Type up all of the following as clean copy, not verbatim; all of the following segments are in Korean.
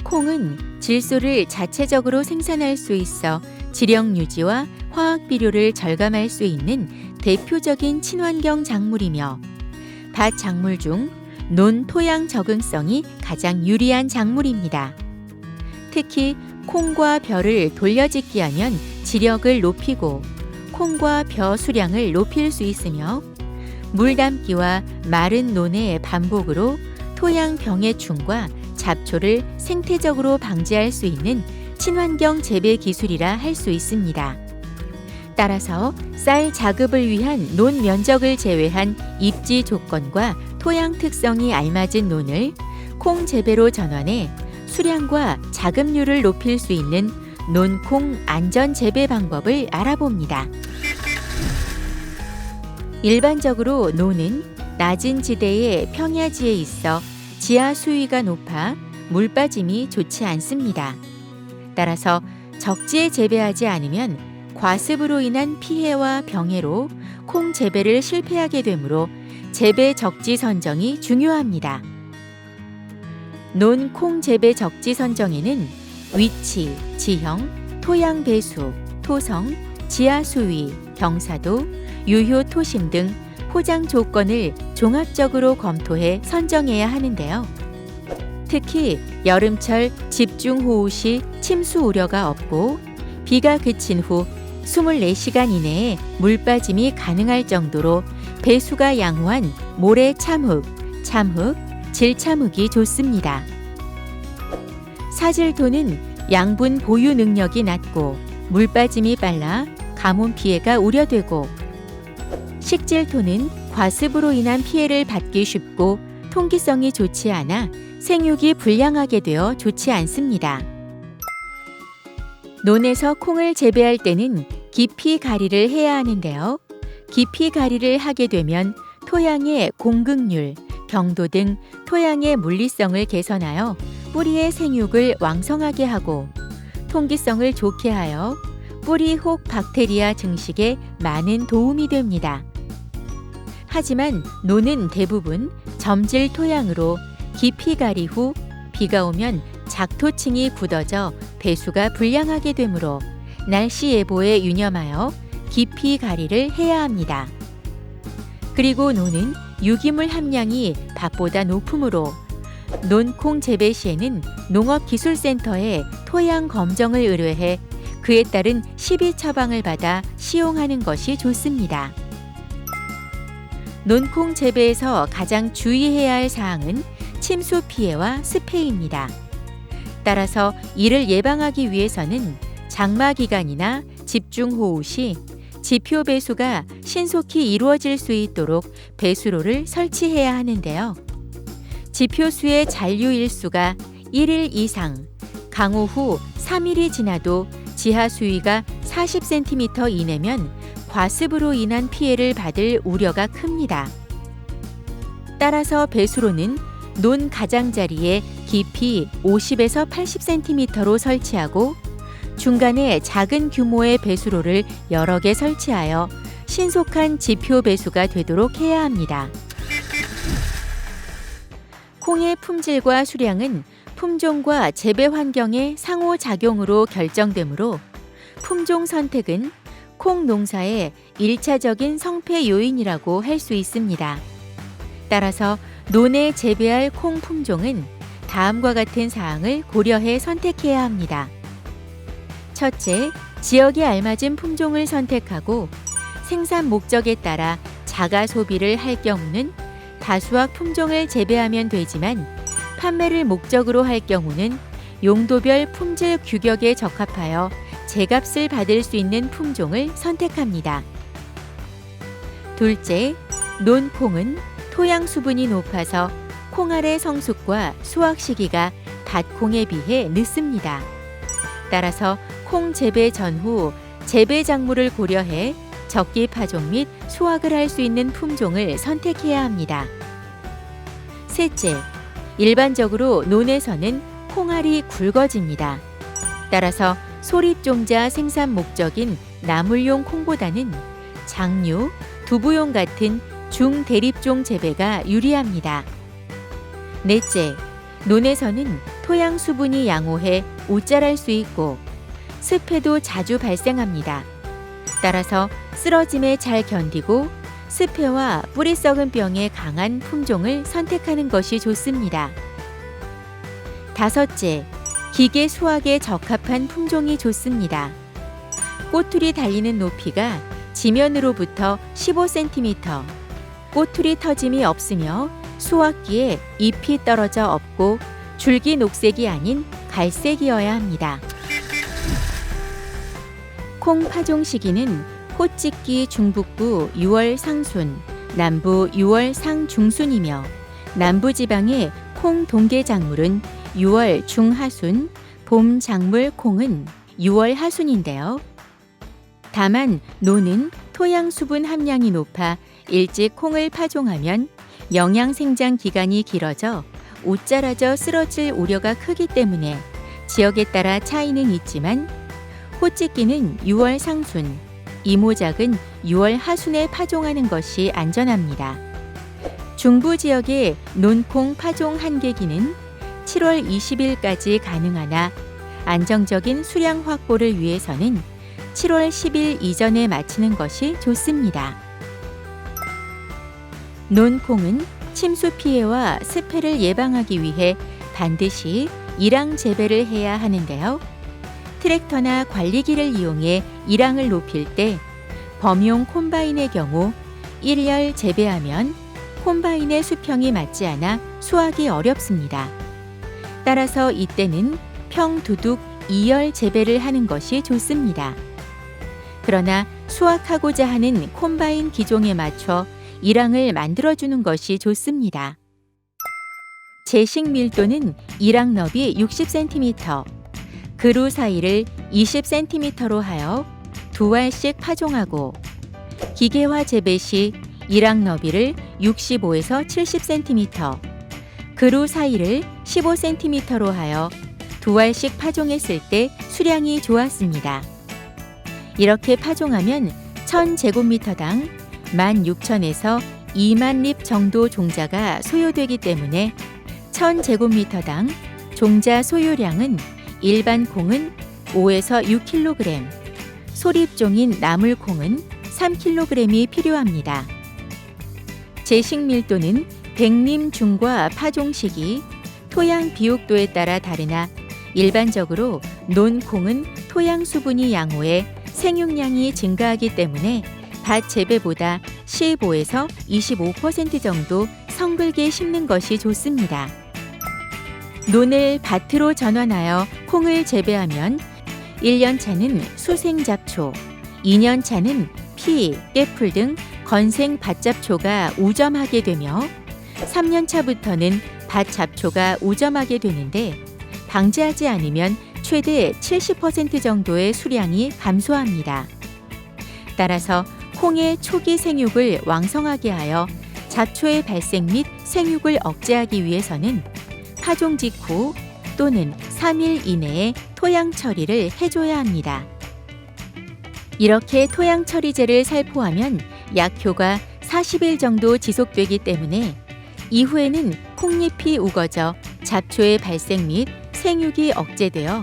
콩은 질소를 자체적으로 생산할 수 있어 지력 유지와 화학 비료를 절감할 수 있는 대표적인 친환경 작물이며 밭 작물 중 논 토양 적응성이 가장 유리한 작물입니다. 특히 콩과 벼를 돌려짓기 하면 지력을 높이고 콩과 벼 수량을 높일 수 있으며 물 담기와 마른 논의 반복으로 토양 병해충과 잡초를 생태적으로 방지할 수 있는 친환경 재배 기술이라 할 수 있습니다. 따라서 쌀 자급을 위한 논 면적을 제외한 입지 조건과 토양 특성이 알맞은 논을 콩 재배로 전환해 수량과 자급률을 높일 수 있는 논콩 안전 재배 방법을 알아봅니다. 일반적으로 논은 낮은 지대의 평야지에 있어 지하 수위가 높아 물 빠짐이 좋지 않습니다. 따라서 적지에 재배하지 않으면 과습으로 인한 피해와 병해로 콩 재배를 실패하게 되므로 재배 적지 선정이 중요합니다. 논 콩 재배 적지 선정에는 위치, 지형, 토양 배수, 토성, 지하 수위, 경사도, 유효 토심 등 포장 조건을 종합적으로 검토해 선정해야 하는데요. 특히 여름철 집중호우 시 침수 우려가 없고 비가 그친 후 24시간 이내에 물 빠짐이 가능할 정도로 배수가 양호한 모래 참흙, 참흙, 질참흙이 좋습니다. 사질토는 양분 보유 능력이 낮고 물 빠짐이 빨라 가뭄 피해가 우려되고 식질토는 과습으로 인한 피해를 받기 쉽고 통기성이 좋지 않아 생육이 불량하게 되어 좋지 않습니다. 논에서 콩을 재배할 때는 깊이 가리를 해야 하는데요. 깊이 가리를 하게 되면 토양의 공급률, 경도 등 토양의 물리성을 개선하여 뿌리의 생육을 왕성하게 하고 통기성을 좋게 하여 뿌리 혹 박테리아 증식에 많은 도움이 됩니다. 하지만 논은 대부분 점질 토양으로 깊이 가리 후 비가 오면 작토층이 굳어져 배수가 불량하게 되므로 날씨 예보에 유념하여 깊이 가리를 해야 합니다. 그리고 논은 유기물 함량이 밭보다 높으므로 논콩 재배 시에는 농업기술센터에 토양 검정을 의뢰해 그에 따른 시비 처방을 받아 시용하는 것이 좋습니다. 논콩 재배에서 가장 주의해야 할 사항은 침수 피해와 습해입니다. 따라서 이를 예방하기 위해서는 장마 기간이나 집중호우 시 지표 배수가 신속히 이루어질 수 있도록 배수로를 설치해야 하는데요. 지표수의 잔류일수가 1일 이상, 강우 후 3일이 지나도 지하 수위가 40cm 이내면 과습으로 인한 피해를 받을 우려가 큽니다. 따라서 배수로는 논 가장자리에 깊이 50에서 80cm로 설치하고 중간에 작은 규모의 배수로를 여러 개 설치하여 신속한 지표 배수가 되도록 해야 합니다. 콩의 품질과 수량은 품종과 재배 환경의 상호작용으로 결정되므로 품종 선택은 콩 농사의 1차적인 성패 요인이라고 할 수 있습니다. 따라서 논에 재배할 콩 품종은 다음과 같은 사항을 고려해 선택해야 합니다. 첫째, 지역에 알맞은 품종을 선택하고 생산 목적에 따라 자가 소비를 할 경우는 다수학 품종을 재배하면 되지만 판매를 목적으로 할 경우는 용도별 품질 규격에 적합하여 제값을 받을 수 있는 품종을 선택합니다. 둘째, 논콩은 토양 수분이 높아서 콩알의 성숙과 수확 시기가 밭콩에 비해 늦습니다. 따라서 콩 재배 전후 재배 작물을 고려해 적기 파종 및 수확을 할 수 있는 품종을 선택해야 합니다. 셋째, 일반적으로 논에서는 콩알이 굵어집니다. 따라서 소립종자 생산 목적인 나물용 콩보다는 장류, 두부용 같은 중대립종 재배가 유리합니다. 넷째, 논에서는 토양 수분이 양호해 옷자랄 수 있고 습해도 자주 발생합니다. 따라서 쓰러짐에 잘 견디고 습해와 뿌리 썩은 병에 강한 품종을 선택하는 것이 좋습니다. 다섯째, 기계 수확에 적합한 품종이 좋습니다. 꼬투리 달리는 높이가 지면으로부터 15cm, 꼬투리 터짐이 없으며 수확기에 잎이 떨어져 없고 줄기 녹색이 아닌 갈색이어야 합니다. 콩 파종 시기는 꽃짓기 중북부 6월 상순, 남부 6월 상중순이며 남부지방의 콩 동계 작물은 6월 중하순, 봄 작물 콩은 6월 하순인데요. 다만 노는 토양 수분 함량이 높아 일찍 콩을 파종하면 영양 생장 기간이 길어져 옷자라져 쓰러질 우려가 크기 때문에 지역에 따라 차이는 있지만 호짓기는 6월 상순, 이모작은 6월 하순에 파종하는 것이 안전합니다. 중부 지역의 논콩 파종 한계기는 7월 20일까지 가능하나 안정적인 수량 확보를 위해서는 7월 10일 이전에 마치는 것이 좋습니다. 논콩은 침수 피해와 습해를 예방하기 위해 반드시 일항 재배를 해야 하는데요. 트랙터나 관리기를 이용해 일항을 높일 때 범용 콤바인의 경우 1열 재배하면 콤바인의 수평이 맞지 않아 수확이 어렵습니다. 따라서 이때는 평두둑 2열 재배를 하는 것이 좋습니다. 그러나 수확하고자 하는 콤바인 기종에 맞춰 일항을 만들어주는 것이 좋습니다. 제식 밀도는 일항 너비 60cm, 그루 사이를 20cm로 하여 두 알씩 파종하고 기계화 재배 시 일항 너비를 65에서 70cm, 그루 사이를 15cm로 하여 두 알씩 파종했을 때 수량이 좋았습니다. 이렇게 파종하면 1000제곱미터당 16,000에서 2만 립 정도 종자가 소요되기 때문에 1000제곱미터당 종자 소요량은 일반 콩은 5에서 6kg, 소립종인 나물콩은 3kg이 필요합니다. 제식 밀도는 백림 중과 파종 시기, 토양 비옥도에 따라 다르나 일반적으로 논콩은 토양 수분이 양호해 생육량이 증가하기 때문에 밭 재배보다 15에서 25% 정도 성글게 심는 것이 좋습니다. 논을 밭으로 전환하여 콩을 재배하면 1년 차는 수생 잡초, 2년 차는 피, 깨풀 등 건생 밭잡초가 우점하게 되며 3년 차부터는 밭 잡초가 우점하게 되는데 방지하지 않으면 최대 70% 정도의 수량이 감소합니다. 따라서 콩의 초기 생육을 왕성하게 하여 잡초의 발생 및 생육을 억제하기 위해서는 파종 직후 또는 3일 이내에 토양 처리를 해줘야 합니다. 이렇게 토양 처리제를 살포하면 약효가 40일 정도 지속되기 때문에 이후에는 콩잎이 우거져 잡초의 발생 및 생육이 억제되어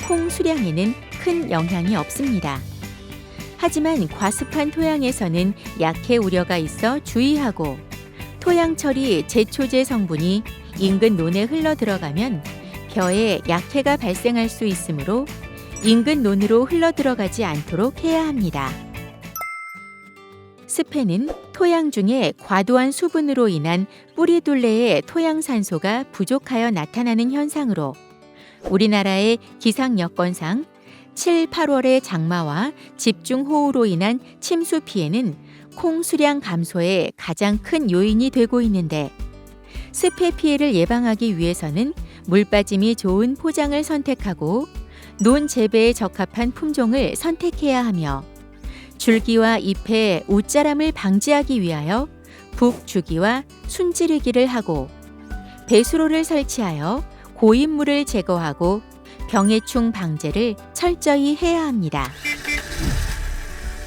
콩 수량에는 큰 영향이 없습니다. 하지만 과습한 토양에서는 약해 우려가 있어 주의하고 토양 처리 제초제 성분이 인근 논에 흘러 들어가면 벼에 약해가 발생할 수 있으므로 인근 논으로 흘러 들어가지 않도록 해야 합니다. 습해는 토양 중에 과도한 수분으로 인한 뿌리둘레의 토양산소가 부족하여 나타나는 현상으로 우리나라의 기상 여건상 7, 8월의 장마와 집중호우로 인한 침수 피해는 콩 수량 감소에 가장 큰 요인이 되고 있는데 습해 피해를 예방하기 위해서는 물 빠짐이 좋은 포장을 선택하고 논 재배에 적합한 품종을 선택해야 하며 줄기와 잎의 옷자람을 방지하기 위하여 북주기와 순지르기를 하고 배수로를 설치하여 고인물을 제거하고 병해충 방제를 철저히 해야 합니다.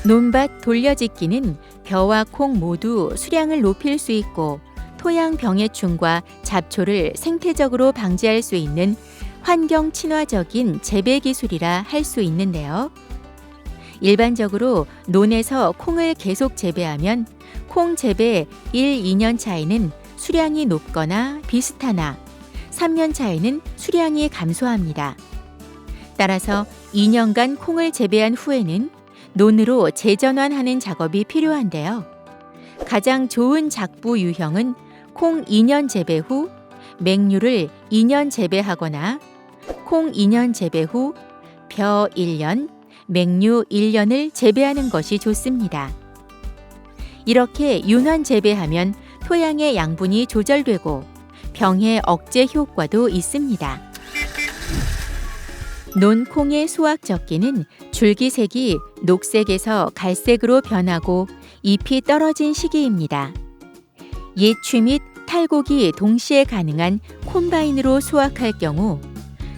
논밭 돌려짓기는 벼와 콩 모두 수량을 높일 수 있고 토양 병해충과 잡초를 생태적으로 방지할 수 있는 환경 친화적인 재배 기술이라 할 수 있는데요. 일반적으로 논에서 콩을 계속 재배하면 콩 재배 1, 2년 차에는 수량이 높거나 비슷하나 3년 차에는 수량이 감소합니다. 따라서 2년간 콩을 재배한 후에는 논으로 재전환하는 작업이 필요한데요. 가장 좋은 작부 유형은 콩 2년 재배 후 맹류를 2년 재배하거나 콩 2년 재배 후 벼 1년, 맹류 1년을 재배하는 것이 좋습니다. 이렇게 윤환 재배하면 토양의 양분이 조절되고 병해 억제 효과도 있습니다. 논콩의 수확 적기는 줄기색이 녹색에서 갈색으로 변하고 잎이 떨어진 시기입니다. 예취 및 탈곡이 동시에 가능한 콤바인으로 수확할 경우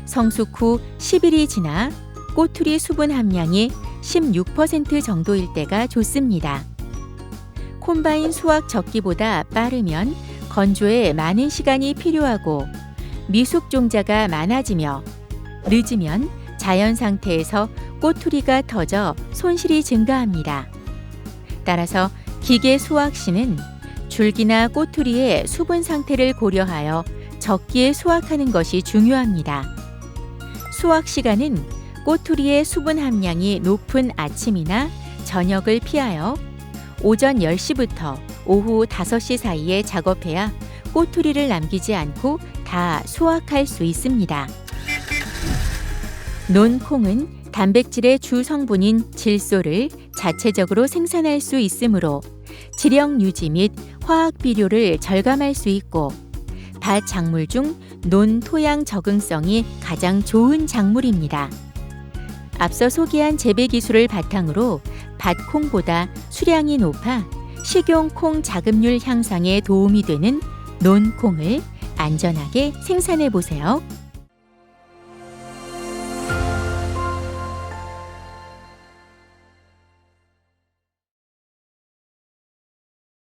성숙 후 10일이 지나 꼬투리 수분 함량이 16% 정도일 때가 좋습니다. 콤바인 수확 적기보다 빠르면 건조에 많은 시간이 필요하고 미숙 종자가 많아지며 늦으면 자연 상태에서 꼬투리가 터져 손실이 증가합니다. 따라서 기계 수확 시는 줄기나 꼬투리의 수분 상태를 고려하여 적기에 수확하는 것이 중요합니다. 수확 시간은 꼬투리의 수분 함량이 높은 아침이나 저녁을 피하여 오전 10시부터 오후 5시 사이에 작업해야 꼬투리를 남기지 않고 다 수확할 수 있습니다. 논콩은 단백질의 주 성분인 질소를 자체적으로 생산할 수 있으므로 지령 유지 및 화학 비료를 절감할 수 있고 밭 작물 중 논 토양 적응성이 가장 좋은 작물입니다. 앞서 소개한 재배 기술을 바탕으로 밭콩보다 수량이 높아 식용 콩 자급률 향상에 도움이 되는 논콩을 안전하게 생산해 보세요.